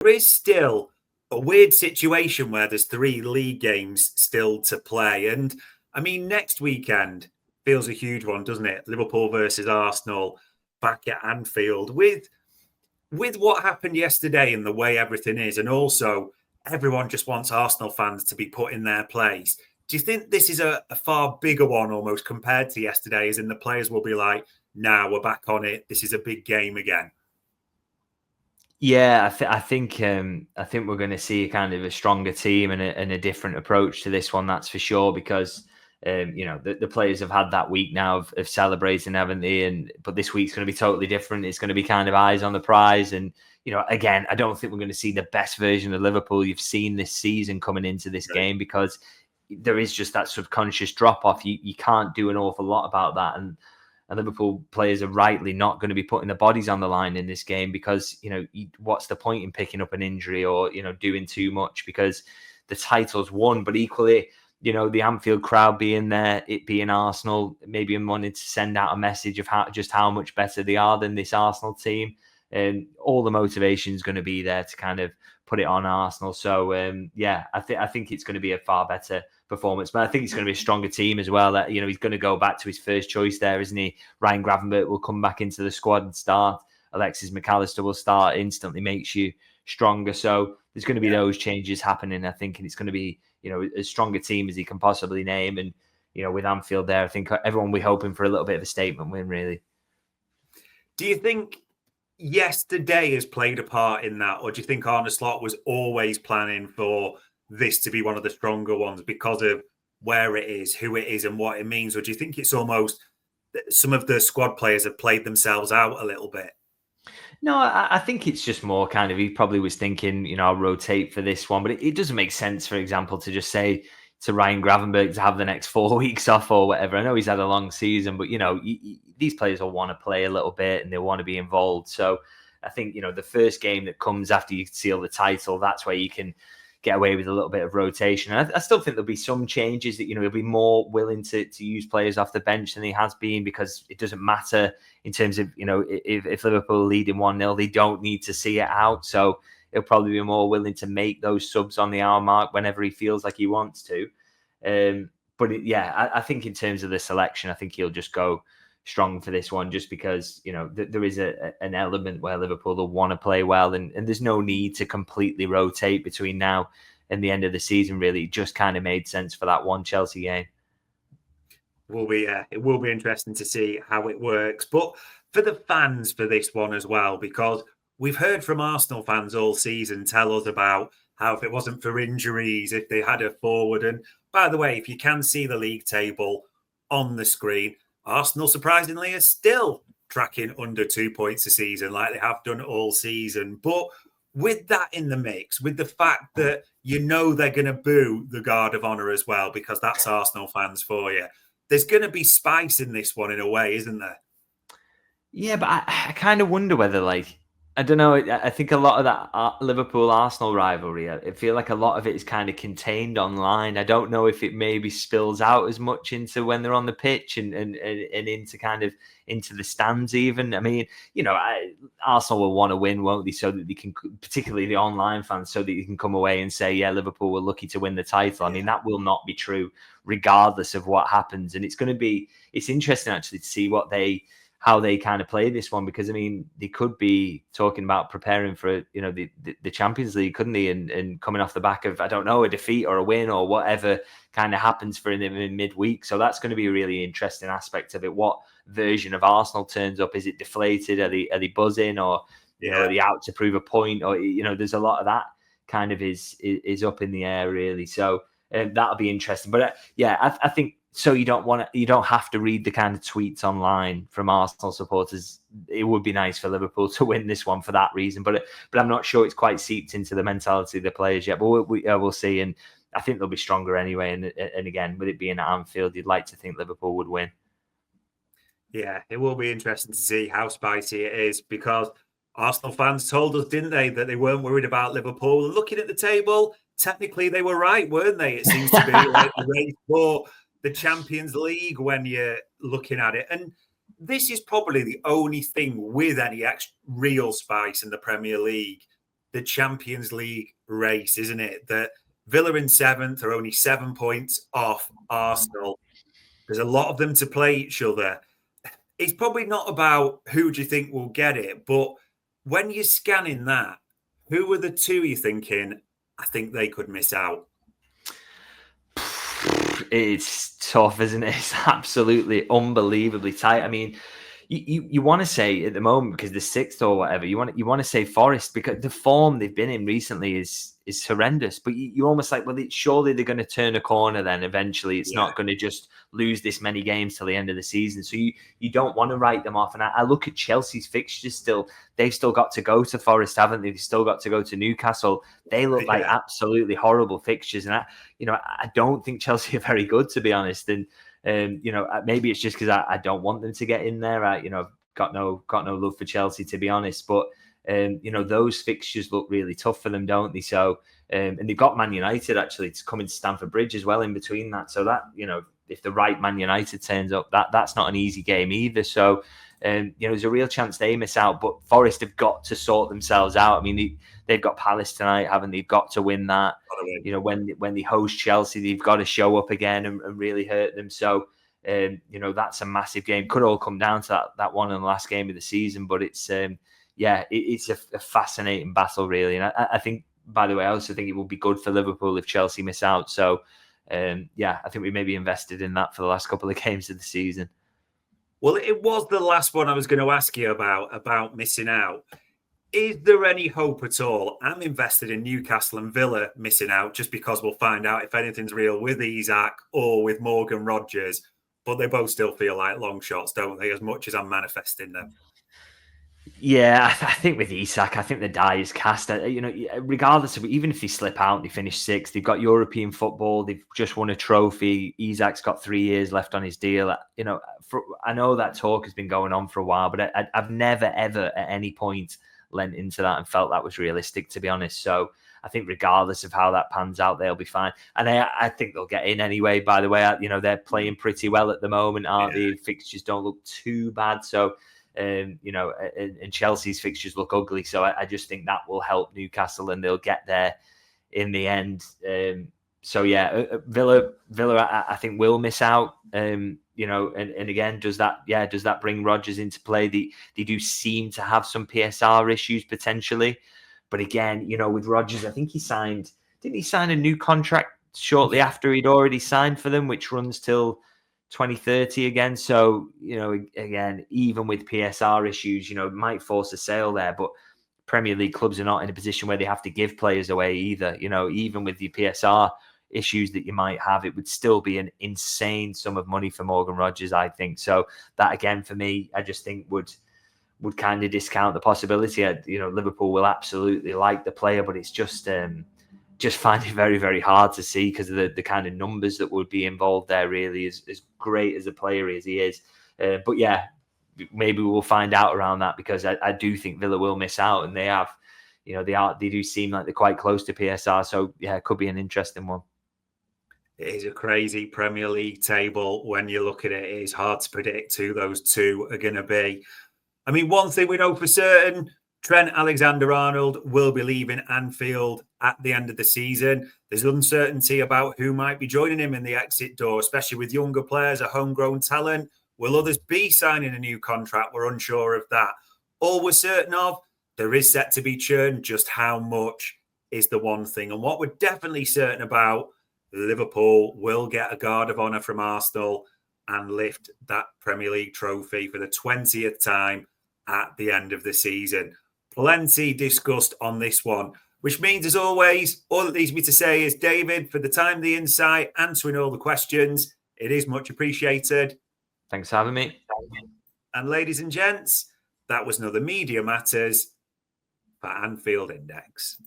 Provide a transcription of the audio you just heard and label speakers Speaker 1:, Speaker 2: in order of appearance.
Speaker 1: there is still a weird situation where there's 3 league games still to play. And I mean, next weekend feels a huge one, doesn't it? Liverpool versus Arsenal back at Anfield with what happened yesterday and the way everything is. And also everyone just wants Arsenal fans to be put in their place. Do you think this is a far bigger one almost compared to yesterday, as in the players will be like, nah, we're back on it. This is a big game again.
Speaker 2: Yeah, I think we're going to see kind of a stronger team and a different approach to this one. That's for sure, because the players have had that week now of celebrating, haven't they? But this week's going to be totally different. It's going to be kind of eyes on the prize. And again, I don't think we're going to see the best version of Liverpool you've seen this season coming into this game, because there is just that subconscious drop off. You can't do an awful lot about that, and Liverpool players are rightly not going to be putting their bodies on the line in this game, because, what's the point in picking up an injury or, doing too much, because the title's won. But equally, the Anfield crowd being there, it being Arsenal, maybe wanting to send out a message of how much better they are than this Arsenal team. And all the motivation is going to be there to kind of put it on Arsenal. So, I think it's going to be a far better performance, but I think it's going to be a stronger team as well. He's going to go back to his first choice there, isn't he? Ryan Gravenberch will come back into the squad and start. Alexis McAllister will start. Instantly makes you stronger. So there's going to be those changes happening, I think, and it's going to be, as strong a team as he can possibly name. And, with Anfield there, I think everyone will be hoping for a little bit of a statement win, really.
Speaker 1: Do you think yesterday has played a part in that, or do you think Arne Slot was always planning for this to be one of the stronger ones because of where it is, who it is, and what it means? Or do you think it's almost some of the squad players have played themselves out a little bit?
Speaker 2: No, I think it's just more kind of, he probably was thinking, I'll rotate for this one, but it doesn't make sense, for example, to just say to Ryan Gravenberch to have the next 4 weeks off or whatever. I know he's had a long season, but, these players will want to play a little bit and they want to be involved. So I think, the first game that comes after you seal the title, that's where you can get away with a little bit of rotation. And I still think there'll be some changes that, he'll be more willing to use players off the bench than he has been, because it doesn't matter in terms of, if Liverpool are leading 1-0, they don't need to see it out. So he'll probably be more willing to make those subs on the hour mark whenever he feels like he wants to. I think in terms of the selection, I think he'll just go strong for this one, just because there is an element where Liverpool will want to play well, and there's no need to completely rotate between now and the end of the season. Really, it just kind of made sense for that one Chelsea game.
Speaker 1: It will be interesting to see how it works, but for the fans for this one as well, because we've heard from Arsenal fans all season tell us about how if it wasn't for injuries, if they had a forward, and by the way, if you can see the league table on the screen, Arsenal, surprisingly, are still tracking under 2 points a season like they have done all season. But with that in the mix, with the fact that they're going to boo the Guard of Honour as well, because that's Arsenal fans for you, there's going to be spice in this one in a way, isn't there?
Speaker 2: Yeah, but I kind of wonder whether, I don't know. I think a lot of that Liverpool-Arsenal rivalry, I feel like a lot of it is kind of contained online. I don't know if it maybe spills out as much into when they're on the pitch and into kind of into the stands even. I mean, Arsenal will want to win, won't they? So that they can, particularly the online fans, so that you can come away and say, yeah, Liverpool were lucky to win the title. I mean, that will not be true regardless of what happens. And it's interesting actually to see how they kind of play this one, because I mean, they could be talking about preparing for the Champions League, couldn't they? And coming off the back of, I don't know, a defeat or a win or whatever kind of happens for them in midweek. So that's going to be a really interesting aspect of it. What version of Arsenal turns up? Is it deflated? Are they buzzing, or are they out to prove a point? Or there's a lot of that kind of is up in the air really. So that'll be interesting. But I think. So you don't have to read the kind of tweets online from Arsenal supporters. It would be nice for Liverpool to win this one for that reason, but I'm not sure it's quite seeped into the mentality of the players yet. But we'll see, and I think they'll be stronger anyway. And again, with it being at Anfield, you'd like to think Liverpool would win.
Speaker 1: Yeah, it will be interesting to see how spicy it is, because Arsenal fans told us, didn't they, that they weren't worried about Liverpool. Looking at the table, technically they were right, weren't they? It seems to be like a race for the Champions League when you're looking at it. And this is probably the only thing with any real spice in the Premier League the Champions League race, isn't it? That Villa in 7th are only 7 points off Arsenal. There's a lot of them to play each other. It's probably not about who do you think will get it, but when you're scanning that, who are the two you're thinking, I think they could miss out?
Speaker 2: It's tough, isn't it? It's absolutely unbelievably tight. I mean, you want to say at the moment, because the 6th or whatever, you want to say Forest, because the form they've been in recently is horrendous. But you're almost like, well, surely they're going to turn a corner then eventually. It's not going to just lose this many games till the end of the season. So you don't want to write them off. And I look at Chelsea's fixtures still. They've still got to go to Forest, haven't they? They've still got to go to Newcastle. They look like absolutely horrible fixtures. And I don't think Chelsea are very good, to be honest. And maybe it's just because I don't want them to get in there. I've got no love for Chelsea, to be honest. But those fixtures look really tough for them, don't they? So and they've got Man United actually to come into Stamford Bridge as well in between that. So that if the right Man United turns up, that's not an easy game either. So there's a real chance they miss out. But Forest have got to sort themselves out. I mean, they've got Palace tonight, haven't they? They've got to win that. When they host Chelsea, they've got to show up again and really hurt them. So, that's a massive game. Could all come down to that one in the last game of the season. But it's it's a fascinating battle, really. And I think, by the way, I also think it will be good for Liverpool if Chelsea miss out. So, I think we may be invested in that for the last couple of games of the season.
Speaker 1: Well, it was the last one I was going to ask you about missing out. Is there any hope at all? I'm invested in Newcastle and Villa missing out just because we'll find out if anything's real with Isak or with Morgan Rogers. But they both still feel like long shots, don't they, as much as I'm manifesting them?
Speaker 2: Yeah, I think with Isak, I think the die is cast. Regardless of, even if they slip out and they finish 6th, they've got European football. They've just won a trophy. Isak's got 3 years left on his deal. I know that talk has been going on for a while, but I've never, ever at any point lent into that and felt that was realistic, to be honest. So I think regardless of how that pans out, they'll be fine. And I think they'll get in anyway, by the way. They're playing pretty well at the moment, aren't they? Fixtures don't look too bad. So, and Chelsea's fixtures look ugly. So I just think that will help Newcastle and they'll get there in the end. Villa, I think will miss out. And again, does that bring Rodgers into play? They do seem to have some PSR issues potentially, but again, with Rodgers, I think didn't he sign a new contract shortly after he'd already signed for them, which runs till 2030 again. So, again, even with PSR issues, it might force a sale there, but Premier League clubs are not in a position where they have to give players away either. Even with the PSR issues that you might have, it would still be an insane sum of money for Morgan Rogers, I think. So that, again, for me, I just think would kind of discount the possibility. Liverpool will absolutely like the player, but it's just find it very, very hard to see because of the kind of numbers that would be involved there, really, as great as a player as he is. But yeah, maybe we'll find out around that because I do think Villa will miss out, and they do seem like they're quite close to PSR. So yeah, it could be an interesting one.
Speaker 1: It is a crazy Premier League table. When you look at it, it is hard to predict who those two are going to be. I mean, one thing we know for certain, Trent Alexander-Arnold will be leaving Anfield at the end of the season. There's uncertainty about who might be joining him in the exit door, especially with younger players, a homegrown talent. Will others be signing a new contract? We're unsure of that. All we're certain of, there is set to be churn. Just how much is the one thing. And what we're definitely certain about, Liverpool will get a guard of honour from Arsenal and lift that Premier League trophy for the 20th time at the end of the season. Plenty discussed on this one, which means, as always, all that leaves me to say is, David, for the time, the insight, answering all the questions, it is much appreciated.
Speaker 2: Thanks for having me.
Speaker 1: And ladies and gents, that was another Media Matters for Anfield Index.